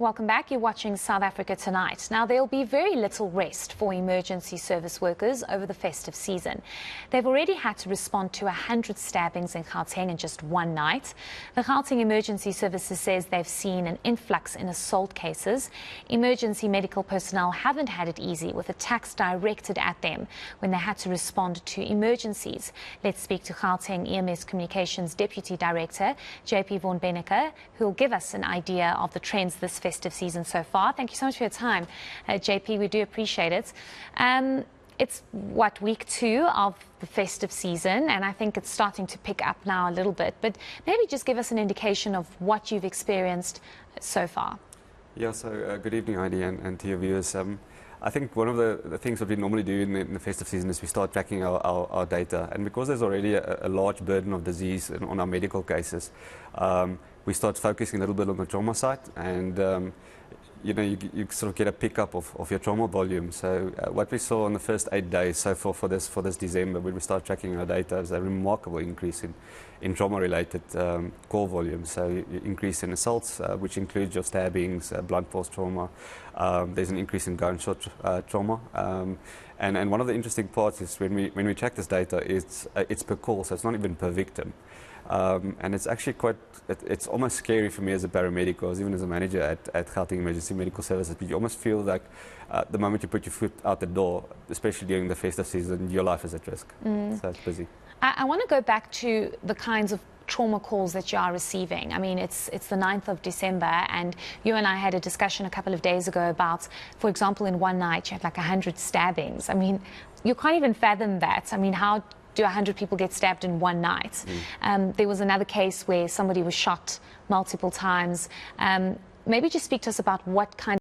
Welcome back. You're watching South Africa Tonight. Now, there'll be very little rest for emergency service workers over the festive season. They've already had to respond to 100 stabbings in Gauteng in just one night. The Gauteng Emergency Services says they've seen an influx in assault cases. Emergency medical personnel haven't had it easy with attacks directed at them when they had to respond to emergencies. Let's speak to Gauteng EMS Communications Deputy Director, JP von Benecke, who will give us an idea of the trends this festive season so far. Thank you so much for your time, JP. We do appreciate it. It's week 2 of the festive season, and I think it's starting to pick up now a little bit. But maybe just give us an indication of what you've experienced so far. Yeah, so good evening, Heidi, and to your viewers. I think one of the things that we normally do in the festive season is we start tracking our data. And because there's already a large burden of disease on our medical cases, we start focusing a little bit on the trauma side, and you sort of get a pickup of your trauma volume. So what we saw in the first 8 days so far for this December, when we start tracking our data, is a remarkable increase in trauma-related call volume. So increase in assaults, which includes your stabbings, blunt force trauma. There's an increase in gunshot trauma. And one of the interesting parts is when we track this data, it's per call, so it's not even per victim. And it's actually it's almost scary for me as a paramedic, or even as a manager at Gauteng Emergency Medical Services. But you almost feel like the moment you put your foot out the door, especially during the festive season, your life is at risk. So it's busy. I want to go back to the kinds of trauma calls that you are receiving. I mean, it's the 9th of December, and you and I had a discussion a couple of days ago about, for example, in one night you had like 100 stabbings. I mean, you can't even fathom that. I mean, how do 100 people get stabbed in one night? There was another case where somebody was shot multiple times. Maybe just speak to us about what kind